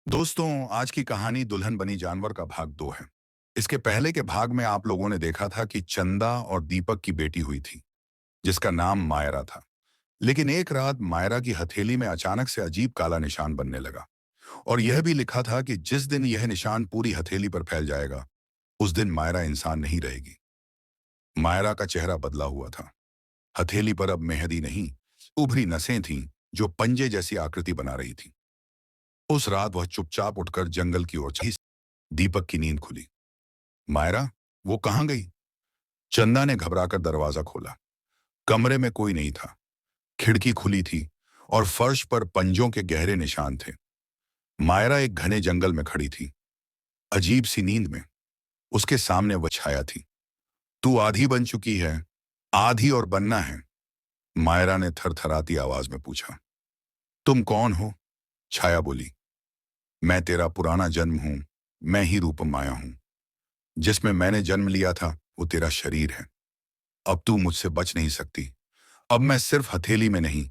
दोस्तों, आज की कहानी दुल्हन बनी जानवर का भाग 2 है। इसके पहले के भाग में आप लोगों ने देखा था कि चंदा और दीपक की बेटी हुई थी, जिसका नाम मायरा था। लेकिन एक रात मायरा की हथेली में अचानक से अजीब काला निशान बनने लगा और यह भी लिखा था कि जिस दिन यह निशान पूरी हथेली पर फैल जाएगा, उस दिन मायरा इंसान नहीं रहेगी। मायरा का चेहरा बदला हुआ था। हथेली पर अब मेहंदी नहीं, उभरी नसें थीं, जो पंजे जैसी आकृति बना रही थी। उस रात वह चुपचाप उठकर जंगल की ओर चली। दीपक की नींद खुली। मायरा, वो कहाँ गई? चंदा ने घबराकर दरवाजा खोला। कमरे में कोई नहीं था। खिड़की खुली थी और फर्श पर पंजों के गहरे निशान थे। मायरा एक घने जंगल में खड़ी थी, अजीब सी नींद में। उसके सामने वह छाया थी। तू आधी बन चुकी है, आधी और बनना है। मायरा ने थरथराती आवाज में पूछा। तुम कौन हो? छाया बोली। मैं तेरा पुराना जन्म हूं। मैं ही रूपमाया हूं। जिसमें मैंने जन्म लिया था वो तेरा शरीर है। अब तू मुझसे बच नहीं सकती। अब मैं सिर्फ हथेली में नहीं,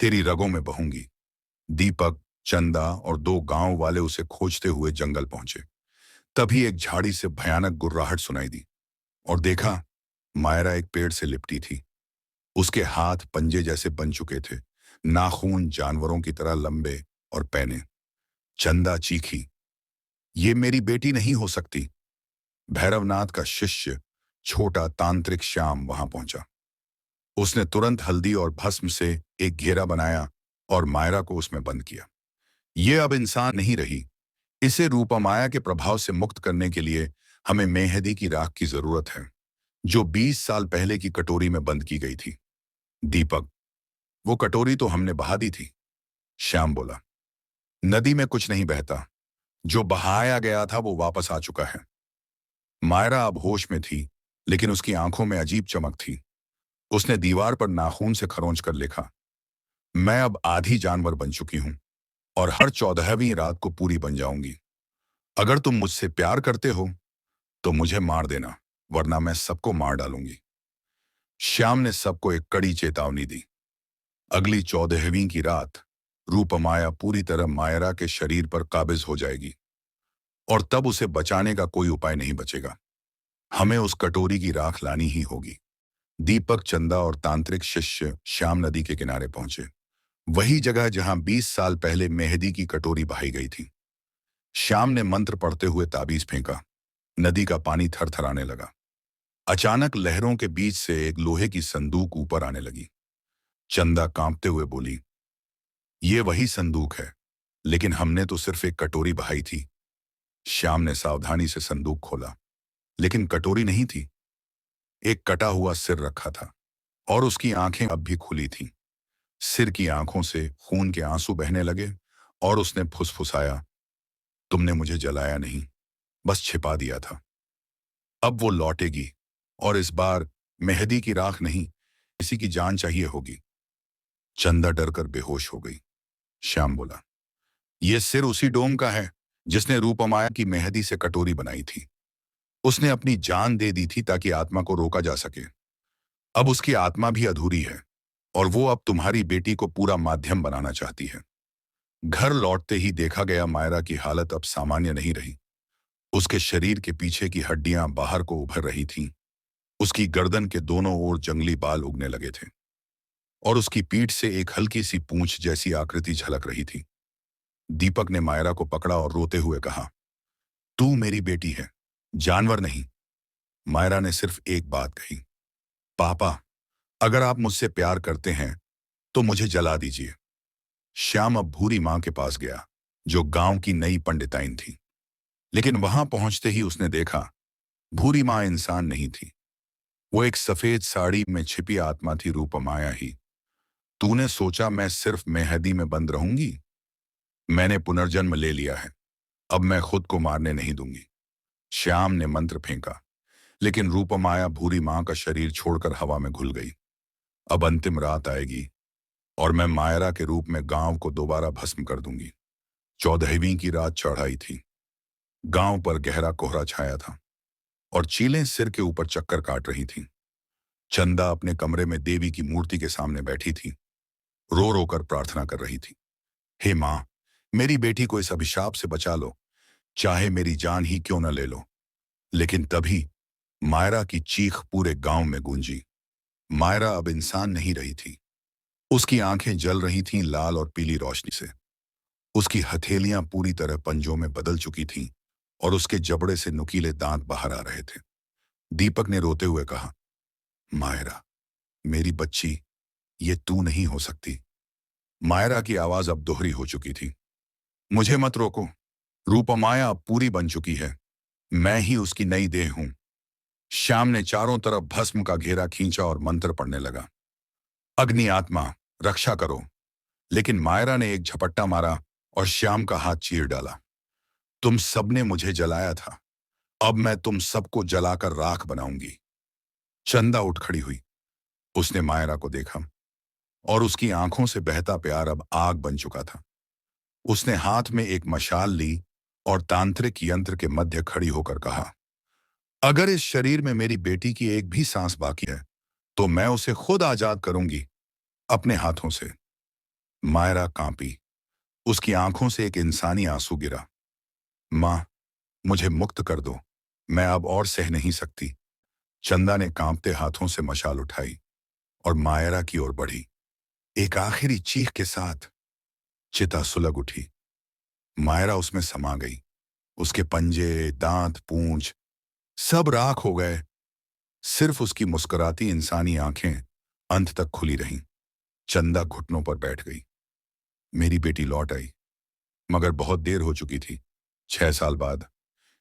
तेरी रगों में बहूंगी। दीपक, चंदा और दो गांव वाले उसे खोजते हुए जंगल पहुंचे। तभी एक झाड़ी से भयानक गुर्राहट सुनाई दी और देखा, मायरा एक पेड़ से लिपटी थी। उसके हाथ पंजे जैसे बन चुके थे, नाखून जानवरों की तरह लंबे और पैने। चंदा चीखी, ये मेरी बेटी नहीं हो सकती। भैरवनाथ का शिष्य छोटा तांत्रिक श्याम वहां पहुंचा। उसने तुरंत हल्दी और भस्म से एक घेरा बनाया और मायरा को उसमें बंद किया। ये अब इंसान नहीं रही। इसे रूपमाया के प्रभाव से मुक्त करने के लिए हमें मेहंदी की राख की जरूरत है, जो 20 साल पहले की कटोरी में बंद की गई थी। दीपक, वो कटोरी तो हमने बहा दी थी। श्याम बोला। नदी में कुछ नहीं बहता। जो बहाया गया था वो वापस आ चुका है। मायरा अब होश में थी, लेकिन उसकी आंखों में अजीब चमक थी। उसने दीवार पर नाखून से खरोंच कर लिखा, मैं अब आधी जानवर बन चुकी हूं और हर 14वीं रात को पूरी बन जाऊंगी। अगर तुम मुझसे प्यार करते हो तो मुझे मार देना, वरना मैं सबको मार डालूंगी। श्याम ने सबको एक कड़ी चेतावनी दी। अगली 14वीं की रात रूपमाया पूरी तरह मायरा के शरीर पर काबिज हो जाएगी और तब उसे बचाने का कोई उपाय नहीं बचेगा। हमें उस कटोरी की राख लानी ही होगी। दीपक, चंदा और तांत्रिक शिष्य श्याम नदी के किनारे पहुंचे, वही जगह जहां 20 साल पहले मेहंदी की कटोरी बहाई गई थी। श्याम ने मंत्र पढ़ते हुए ताबीज फेंका। नदी का पानी थरथराने लगा। अचानक लहरों के बीच से एक लोहे की संदूक ऊपर आने लगी। चंदा कांपते हुए बोली, ये वही संदूक है, लेकिन हमने तो सिर्फ एक कटोरी बहाई थी। श्याम ने सावधानी से संदूक खोला, लेकिन कटोरी नहीं थी। एक कटा हुआ सिर रखा था और उसकी आंखें अब भी खुली थीं। सिर की आंखों से खून के आंसू बहने लगे और उसने फुसफुसाया, तुमने मुझे जलाया नहीं, बस छिपा दिया था। अब वो लौटेगी और इस बार मेहंदी की राख नहीं, किसी की जान चाहिए होगी। चंदा डरकर बेहोश हो गई। श्याम बोला, ये सिर उसी डोम का है जिसने रूपमाया की मेहंदी से कटोरी बनाई थी। उसने अपनी जान दे दी थी ताकि आत्मा को रोका जा सके। अब उसकी आत्मा भी अधूरी है और वो अब तुम्हारी बेटी को पूरा माध्यम बनाना चाहती है। घर लौटते ही देखा गया, मायरा की हालत अब सामान्य नहीं रही। उसके शरीर के पीछे की हड्डियां बाहर को उभर रही थीं। उसकी गर्दन के दोनों ओर जंगली बाल उगने लगे थे और उसकी पीठ से एक हल्की सी पूंछ जैसी आकृति झलक रही थी। दीपक ने मायरा को पकड़ा और रोते हुए कहा, तू मेरी बेटी है, जानवर नहीं। मायरा ने सिर्फ एक बात कही, पापा, अगर आप मुझसे प्यार करते हैं तो मुझे जला दीजिए। श्याम अब भूरी मां के पास गया, जो गांव की नई पंडिताइन थी। लेकिन वहां पहुंचते ही उसने देखा, भूरी मां इंसान नहीं थी। वो एक सफेद साड़ी में छिपी आत्मा थी, रूपमाया ही। तूने सोचा मैं सिर्फ मेहंदी में बंद रहूंगी? मैंने पुनर्जन्म ले लिया है। अब मैं खुद को मारने नहीं दूंगी। श्याम ने मंत्र फेंका, लेकिन रूपमाया भूरी मां का शरीर छोड़कर हवा में घुल गई। अब अंतिम रात आएगी और मैं मायरा के रूप में गांव को दोबारा भस्म कर दूंगी। 14वीं की रात चढ़ाई थी। गांव पर गहरा कोहरा छाया था और चीलें सिर के ऊपर चक्कर काट रही थीं। चंदा अपने कमरे में देवी की मूर्ति के सामने बैठी थी, रो रो कर प्रार्थना कर रही थी। हे मां, मेरी बेटी को इस अभिशाप से बचा लो, चाहे मेरी जान ही क्यों न ले लो। लेकिन तभी मायरा की चीख पूरे गांव में गूंजी। मायरा अब इंसान नहीं रही थी। उसकी आंखें जल रही थीं लाल और पीली रोशनी से। उसकी हथेलियां पूरी तरह पंजों में बदल चुकी थीं और उसके जबड़े से नुकीले दांत बाहर आ रहे थे। दीपक ने रोते हुए कहा, मायरा, मेरी बच्ची, ये तू नहीं हो सकती। मायरा की आवाज अब दोहरी हो चुकी थी। मुझे मत रोको। रूपमाया अब पूरी बन चुकी है। मैं ही उसकी नई देह हूं। श्याम ने चारों तरफ भस्म का घेरा खींचा और मंत्र पढ़ने लगा। अग्नि आत्मा, रक्षा करो। लेकिन मायरा ने एक झपट्टा मारा और श्याम का हाथ चीर डाला। तुम सबने मुझे जलाया था, अब मैं तुम सबको जलाकर राख बनाऊंगी। चंदा उठ खड़ी हुई। उसने मायरा को देखा और उसकी आंखों से बहता प्यार अब आग बन चुका था। उसने हाथ में एक मशाल ली और तांत्रिक यंत्र के मध्य खड़ी होकर कहा, अगर इस शरीर में मेरी बेटी की एक भी सांस बाकी है तो मैं उसे खुद आजाद करूंगी, अपने हाथों से। मायरा कांपी। उसकी आंखों से एक इंसानी आंसू गिरा। मां, मुझे मुक्त कर दो, मैं अब और सह नहीं सकती। चंदा ने कांपते हाथों से मशाल उठाई और मायरा की ओर बढ़ी। एक आखिरी चीख के साथ चिता सुलग उठी। मायरा उसमें समा गई। उसके पंजे, दांत, पूंछ सब राख हो गए। सिर्फ उसकी मुस्कुराती इंसानी आंखें अंत तक खुली रहीं। चंदा घुटनों पर बैठ गई। मेरी बेटी लौट आई, मगर बहुत देर हो चुकी थी। 6 साल बाद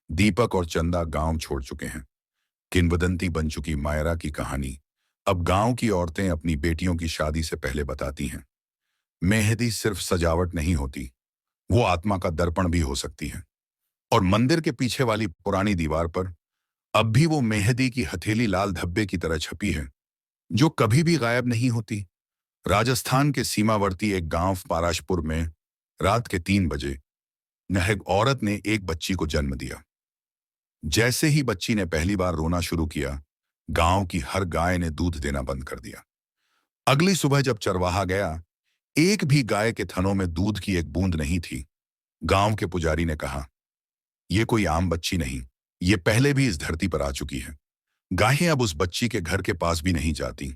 दीपक और चंदा गांव छोड़ चुके हैं। किंवदंती बन चुकी मायरा की कहानी अब गांव की औरतें अपनी बेटियों की शादी से पहले बताती हैं। मेहंदी सिर्फ सजावट नहीं होती, वो आत्मा का दर्पण भी हो सकती है। और मंदिर के पीछे वाली पुरानी दीवार पर अब भी वो मेहंदी की हथेली लाल धब्बे की तरह छपी है, जो कभी भी गायब नहीं होती। राजस्थान के सीमावर्ती एक गांव पाराशपुर में रात के 3 बजे एक औरत ने एक बच्ची को जन्म दिया। जैसे ही बच्ची ने पहली बार रोना शुरू किया, गांव की हर गाय ने दूध देना बंद कर दिया। अगली सुबह जब चरवाहा गया, एक भी गाय के थनों में दूध की एक बूंद नहीं थी। गांव के पुजारी ने कहा, यह कोई आम बच्ची नहीं, ये पहले भी इस धरती पर आ चुकी है। गायें अब उस बच्ची के घर के पास भी नहीं जाती।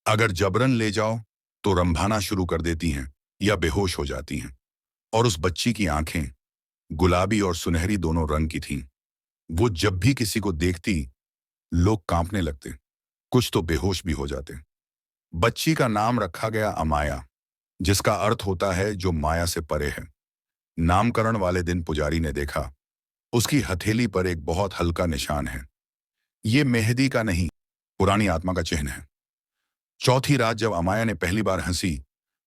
अगर जबरन ले जाओ तो रंभाना शुरू कर देती हैं या बेहोश हो जाती हैं। और उस बच्ची की आंखें गुलाबी और सुनहरी दोनों रंग की थीं। वो जब भी किसी को देखती, लोग कांपने लगते, कुछ तो बेहोश भी हो जाते। बच्ची का नाम रखा गया अमाया, जिसका अर्थ होता है जो माया से परे है। नामकरण वाले दिन पुजारी ने देखा, उसकी हथेली पर एक बहुत हल्का निशान है। ये मेहंदी का नहीं, पुरानी आत्मा का चिन्ह है। चौथी रात जब अमाया ने पहली बार हंसी,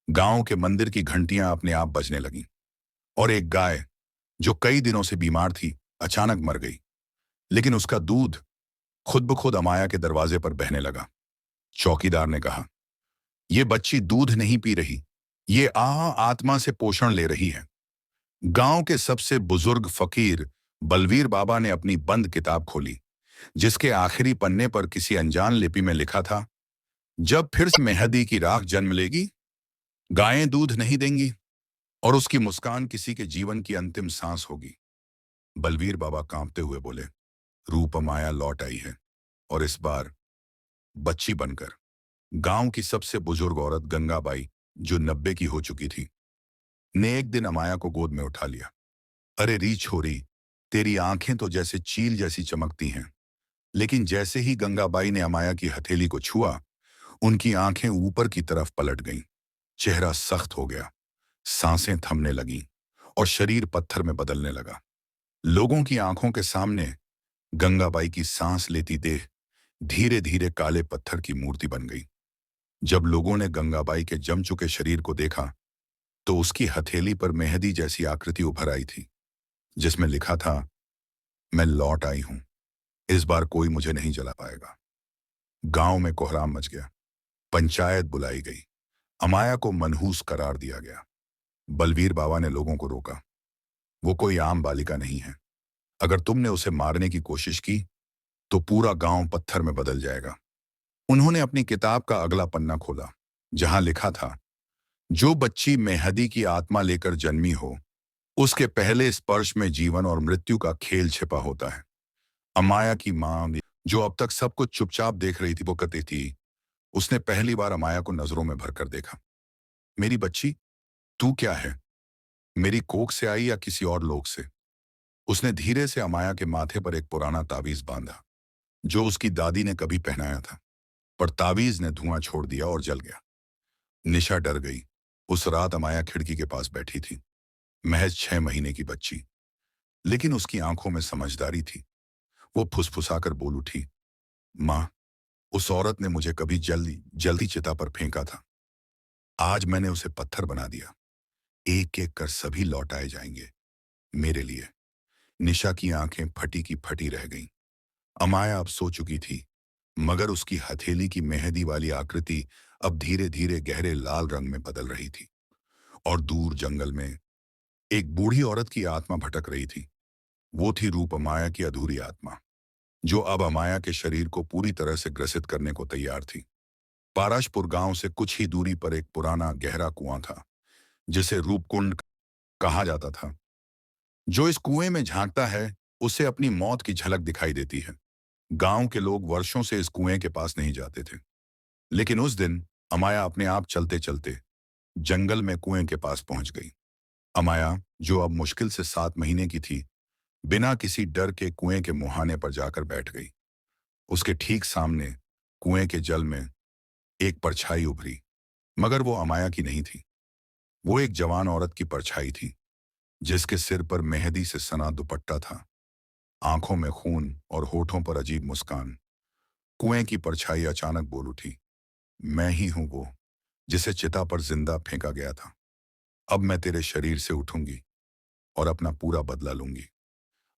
गांव के मंदिर की घंटियां अपने आप बजने लगीं। और एक गाय जो कई दिनों से बीमार थी, अचानक मर गई। लेकिन उसका दूध खुद ब खुद अमाया के दरवाजे पर बहने लगा। चौकीदार ने कहा, यह बच्ची दूध नहीं पी रही, ये आत्मा से पोषण ले रही है। गांव के सबसे बुजुर्ग फकीर बलवीर बाबा ने अपनी बंद किताब खोली, जिसके आखिरी पन्ने पर किसी अनजान लिपि में लिखा था, जब फिर से मेहंदी की राख जन्म लेगी, गायें दूध नहीं देंगी और उसकी मुस्कान किसी के जीवन की अंतिम सांस होगी। बलवीर बाबा कांपते हुए बोले, रूपमाया लौट आई है, और इस बार बच्ची बनकर। गांव की सबसे बुजुर्ग औरत गंगाबाई, जो 90 की हो चुकी थी, ने एक दिन अमाया को गोद में उठा लिया। अरे री छोरी, तेरी आंखें तो जैसे चील जैसी चमकती हैं। लेकिन जैसे ही गंगाबाई ने अमाया की हथेली को छुआ, उनकी आंखें ऊपर की तरफ पलट गईं। चेहरा सख्त हो गया, सांसें थमने लगीं और शरीर पत्थर में बदलने लगा। लोगों की आंखों के सामने गंगाबाई की सांस लेती देह धीरे धीरे काले पत्थर की मूर्ति बन गई। जब लोगों ने गंगाबाई के जम चुके शरीर को देखा, तो उसकी हथेली पर मेहंदी जैसी आकृति उभर आई थी, जिसमें लिखा था, मैं लौट आई हूं, इस बार कोई मुझे नहीं जला पाएगा। गांव में कोहराम मच गया। पंचायत बुलाई गई। अमाया को मनहूस करार दिया गया। बलवीर बाबा ने लोगों को रोका, वो कोई आम बालिका नहीं है। अगर तुमने उसे मारने की कोशिश की तो पूरा गांव पत्थर में बदल जाएगा। उन्होंने अपनी किताब का अगला पन्ना खोला, जहां लिखा था, जो बच्ची मेहंदी की आत्मा लेकर जन्मी हो, उसके पहले स्पर्श में जीवन और मृत्यु का खेल छिपा होता है। अमाया की मां, जो अब तक सब कुछ चुपचाप देख रही थी, वो कहती थी, उसने पहली बार अमाया को नजरों में भरकर देखा। मेरी बच्ची, तू क्या है? मेरी कोख से आई या किसी और लोग से? उसने धीरे से अमाया के माथे पर एक पुराना ताबीज बांधा, जो उसकी दादी ने कभी पहनाया था। पर ताबीज ने धुआं छोड़ दिया और जल गया। निशा डर गई। उस रात अमाया खिड़की के पास बैठी थी, महज 6 महीने की बच्ची, लेकिन उसकी आंखों में समझदारी थी। वो फुसफुसाकर बोल उठी, माँ, उस औरत ने मुझे कभी जल्दी जल्दी चिता पर फेंका था। आज मैंने उसे पत्थर बना दिया। एक एक कर सभी लौटाए जाएंगे, मेरे लिए। निशा की आंखें फटी की फटी रह गईं। अमाया अब सो चुकी थी, मगर उसकी हथेली की मेहंदी वाली आकृति अब धीरे धीरे गहरे लाल रंग में बदल रही थी। और दूर जंगल में एक बूढ़ी औरत की आत्मा भटक रही थी। वो थी रूप अमाया की अधूरी आत्मा, जो अब अमाया के शरीर को पूरी तरह से ग्रसित करने को तैयार थी। पाराशपुर गांव से कुछ ही दूरी पर एक पुराना गहरा कुआं था, जिसे रूपकुंड कहा जाता था। जो इस कुएं में झांकता है, उसे अपनी मौत की झलक दिखाई देती है। गांव के लोग वर्षों से इस कुएं के पास नहीं जाते थे, लेकिन उस दिन अमाया अपने आप चलते चलते जंगल में कुएं के पास पहुंच गई। अमाया, जो अब मुश्किल से 7 महीने की थी, बिना किसी डर के कुएं के मुहाने पर जाकर बैठ गई। उसके ठीक सामने कुएं के जल में एक परछाई उभरी, मगर वो अमाया की नहीं थी। वो एक जवान औरत की परछाई थी, जिसके सिर पर मेहंदी से सना दुपट्टा था, आंखों में खून और होठों पर अजीब मुस्कान। कुएं की परछाई अचानक बोल उठी, मैं ही हूं वो, जिसे चिता पर जिंदा फेंका गया था। अब मैं तेरे शरीर से उठूंगी और अपना पूरा बदला लूंगी।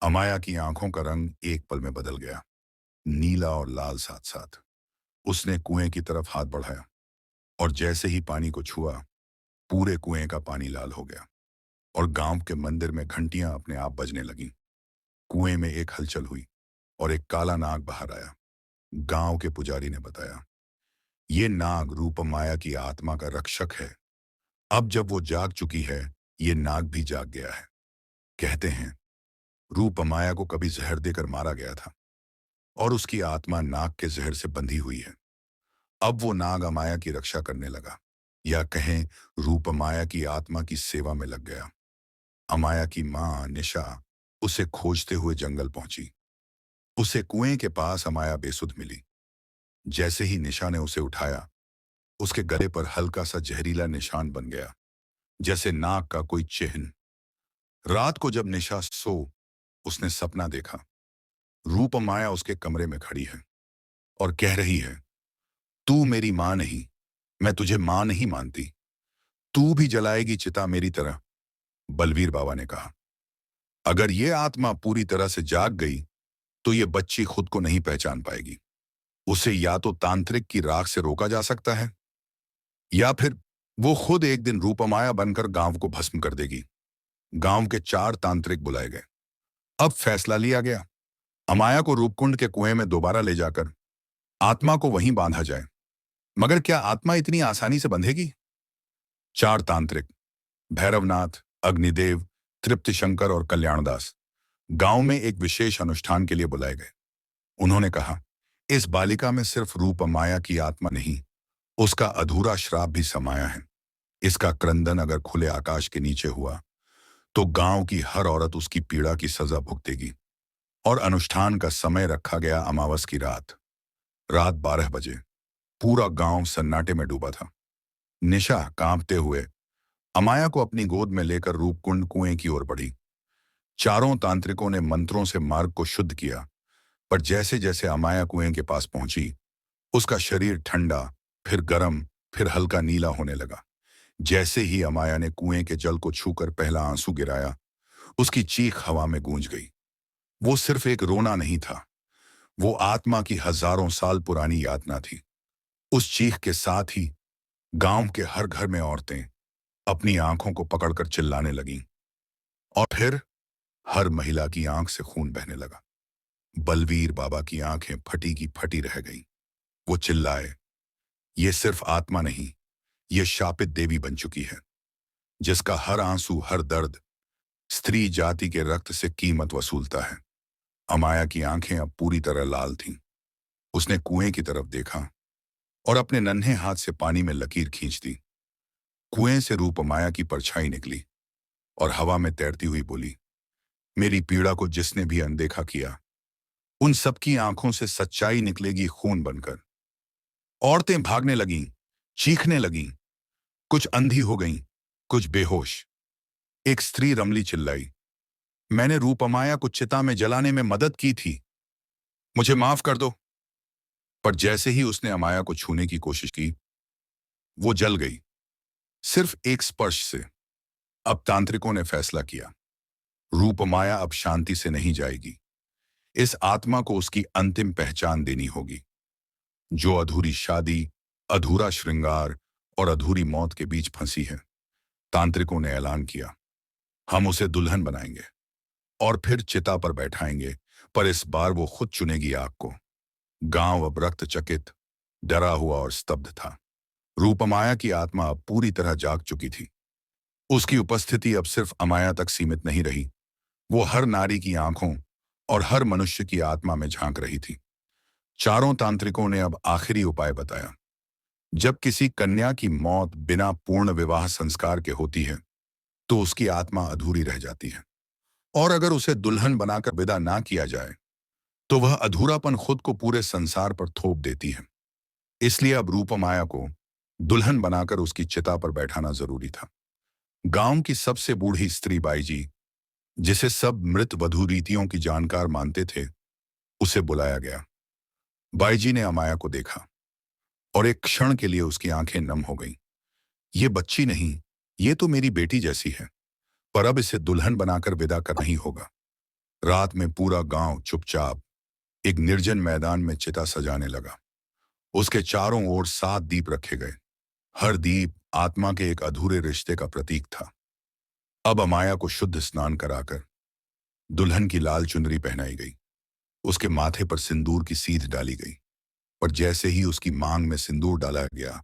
अमाया की आंखों का रंग एक पल में बदल गया, नीला और लाल साथ साथ। उसने कुएं की तरफ हाथ बढ़ाया, और जैसे ही पानी को छुआ, पूरे कुएं का पानी लाल हो गया, और गांव के मंदिर में घंटियां अपने आप बजने लगीं। कुएं में एक हलचल हुई, और एक काला नाग बाहर आया। गांव के पुजारी ने बताया, ये नाग रूपमाया की आत्मा का रक्षक है। अब जब वो जाग चुकी है, ये नाग भी जाग गया है। कहते हैं, रूपमाया को कभी जहर देकर मारा गया था, और उसकी आत्मा नाग के जहर से बंधी हुई है। अब वो नाग अमाया की रक्षा करने लगा, या कहें रूपमाया की आत्मा की सेवा में लग गया। अमाया की मां निशा उसे खोजते हुए जंगल पहुंची। उसे कुएं के पास अमाया बेसुध मिली। जैसे ही निशा ने उसे उठाया, उसके गले पर हल्का सा जहरीला निशान बन गया, जैसे नाग का कोई चिन्ह। रात को जब निशा उसने सपना देखा। रूपमाया उसके कमरे में खड़ी है और कह रही है, तू मेरी मां नहीं, मैं तुझे मां नहीं मानती। तू भी जलाएगी चिता मेरी तरह। बलवीर बाबा ने कहा, अगर ये आत्मा पूरी तरह से जाग गई, तो ये बच्ची खुद को नहीं पहचान पाएगी। उसे या तो तांत्रिक की राख से रोका जा सकता है, या फिर वो खुद एक दिन रूपमाया बनकर गांव को भस्म कर देगी। गांव के 4 तांत्रिक बुलाए गए। अब फैसला लिया गया, अमाया को रूपकुंड के कुएं में दोबारा ले जाकर आत्मा को वहीं बांधा जाए। मगर क्या आत्मा इतनी आसानी से बंधेगी? 4 तांत्रिक, भैरवनाथ, अग्निदेव, तृप्तिशंकर और कल्याणदास, गांव में एक विशेष अनुष्ठान के लिए बुलाए गए। उन्होंने कहा, इस बालिका में सिर्फ रूपमाया की आत्मा नहीं, उसका अधूरा श्राप भी समाया है। इसका क्रंदन अगर खुले आकाश के नीचे हुआ, तो गांव की हर औरत उसकी पीड़ा की सजा भुगतेगी। और अनुष्ठान का समय रखा गया अमावस की रात। रात 12 बजे पूरा गांव सन्नाटे में डूबा था। निशा कांपते हुए अमाया को अपनी गोद में लेकर रूपकुंड कुएं की ओर बढ़ी। चारों तांत्रिकों ने मंत्रों से मार्ग को शुद्ध किया, पर जैसे जैसे अमाया कुएं के पास पहुंची, उसका शरीर ठंडा, फिर गर्म, फिर हल्का नीला होने लगा। जैसे ही अमाया ने कुएं के जल को छूकर पहला आंसू गिराया, उसकी चीख हवा में गूंज गई। वो सिर्फ एक रोना नहीं था, वो आत्मा की हजारों साल पुरानी यातना थी। उस चीख के साथ ही गांव के हर घर में औरतें अपनी आंखों को पकड़कर चिल्लाने लगीं, और फिर हर महिला की आंख से खून बहने लगा। बलवीर बाबा की आंखें फटी की फटी रह गईं। वो चिल्लाए, ये सिर्फ आत्मा नहीं, ये शापित देवी बन चुकी है, जिसका हर आंसू, हर दर्द स्त्री जाति के रक्त से कीमत वसूलता है। अमाया की आंखें अब पूरी तरह लाल थीं। उसने कुएं की तरफ देखा और अपने नन्हे हाथ से पानी में लकीर खींच दी। कुएं से रूप अमाया की परछाई निकली और हवा में तैरती हुई बोली, मेरी पीड़ा को जिसने भी अनदेखा किया, उन सबकी आंखों से सच्चाई निकलेगी खून बनकर। औरतें भागने लगीं, चीखने लगीं, कुछ अंधी हो गईं, कुछ बेहोश। एक स्त्री रमली चिल्लाई, मैंने रूपमाया को चिता में जलाने में मदद की थी, मुझे माफ कर दो। पर जैसे ही उसने अमाया को छूने की कोशिश की, वो जल गई, सिर्फ एक स्पर्श से। अब तांत्रिकों ने फैसला किया, रूपमाया अब शांति से नहीं जाएगी। इस आत्मा को उसकी अंतिम पहचान देनी होगी, जो अधूरी शादी, अधूरा श्रृंगार और अधूरी मौत के बीच फंसी है। तांत्रिकों ने ऐलान किया, हम उसे दुल्हन बनाएंगे और फिर चिता पर बैठाएंगे, पर इस बार वो खुद चुनेगी आग को। गांव अब रक्तचकित, डरा हुआ और स्तब्ध था। रूपमाया की आत्मा अब पूरी तरह जाग चुकी थी। उसकी उपस्थिति अब सिर्फ अमाया तक सीमित नहीं रही, वो हर नारी की आंखों और हर मनुष्य की आत्मा में झांक रही थी। चारों तांत्रिकों ने अब आखिरी उपाय बताया। जब किसी कन्या की मौत बिना पूर्ण विवाह संस्कार के होती है, तो उसकी आत्मा अधूरी रह जाती है, और अगर उसे दुल्हन बनाकर विदा ना किया जाए, तो वह अधूरापन खुद को पूरे संसार पर थोप देती है। इसलिए अब रूपमाया को दुल्हन बनाकर उसकी चिता पर बैठाना जरूरी था। गांव की सबसे बूढ़ी स्त्री बाईजी, जिसे सब मृत वधू रीतियों की जानकार मानते थे, उसे बुलाया गया। बाईजी ने अमाया को देखा और एक क्षण के लिए उसकी आंखें नम हो गईं। ये बच्ची नहीं, ये तो मेरी बेटी जैसी है, पर अब इसे दुल्हन बनाकर विदा करना ही होगा। रात में पूरा गांव चुपचाप एक निर्जन मैदान में चिता सजाने लगा। उसके चारों ओर 7 दीप रखे गए। हर दीप आत्मा के एक अधूरे रिश्ते का प्रतीक था। अब अमाया को शुद्ध स्नान कराकर दुल्हन की लाल चुनरी पहनाई गई। उसके माथे पर सिंदूर की सीध डाली गई, पर जैसे ही उसकी मांग में सिंदूर डाला गया,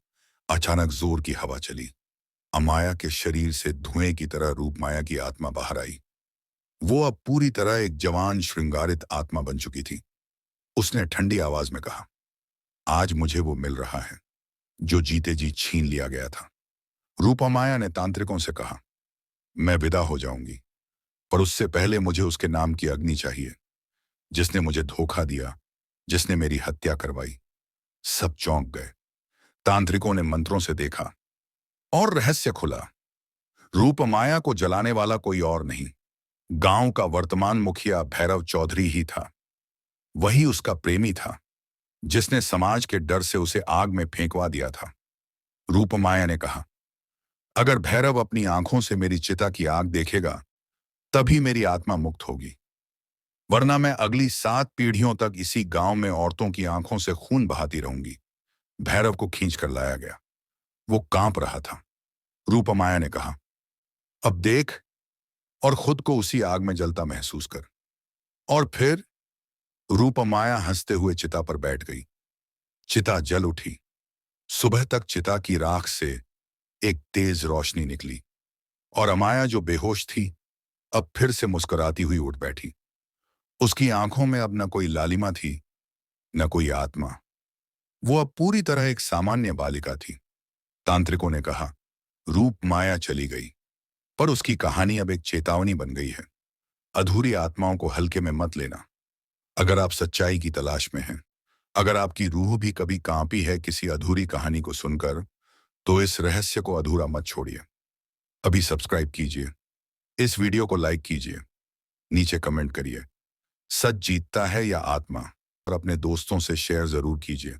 अचानक जोर की हवा चली। अमाया के शरीर से धुएं की तरह रूपमाया की आत्मा बाहर आई। वो अब पूरी तरह एक जवान श्रृंगारित आत्मा बन चुकी थी। उसने ठंडी आवाज में कहा, आज मुझे वो मिल रहा है जो जीते जी छीन लिया गया था। रूपमाया ने तांत्रिकों से कहा, मैं विदा हो जाऊंगी, पर उससे पहले मुझे उसके नाम की अग्नि चाहिए, जिसने मुझे धोखा दिया, जिसने मेरी हत्या करवाई। सब चौंक गए। तांत्रिकों ने मंत्रों से देखा और रहस्य खुला। रूपमाया को जलाने वाला कोई और नहीं, गांव का वर्तमान मुखिया भैरव चौधरी ही था। वही उसका प्रेमी था, जिसने समाज के डर से उसे आग में फेंकवा दिया था। रूपमाया ने कहा, अगर भैरव अपनी आंखों से मेरी चिता की आग देखेगा, तभी मेरी आत्मा मुक्त होगी, वरना मैं अगली 7 पीढ़ियों तक इसी गांव में औरतों की आंखों से खून बहाती रहूंगी। भैरव को खींच कर लाया गया। वो कांप रहा था। रूपमाया ने कहा, अब देख और खुद को उसी आग में जलता महसूस कर। और फिर रूपमाया हंसते हुए चिता पर बैठ गई। चिता जल उठी। सुबह तक चिता की राख से एक तेज रोशनी निकली, और अमाया जो बेहोश थी, अब फिर से मुस्कुराती हुई उठ बैठी। उसकी आंखों में अब न कोई लालिमा थी, न कोई आत्मा। वो अब पूरी तरह एक सामान्य बालिका थी। तांत्रिकों ने कहा, रूप माया चली गई, पर उसकी कहानी अब एक चेतावनी बन गई है। अधूरी आत्माओं को हल्के में मत लेना। अगर आप सच्चाई की तलाश में हैं, अगर आपकी रूह भी कभी कांपी है किसी अधूरी कहानी को सुनकर, तो इस रहस्य को अधूरा मत छोड़िए। अभी सब्सक्राइब कीजिए, इस वीडियो को लाइक कीजिए, नीचे कमेंट करिए, सच जीतता है या आत्मा, और अपने दोस्तों से शेयर जरूर कीजिए।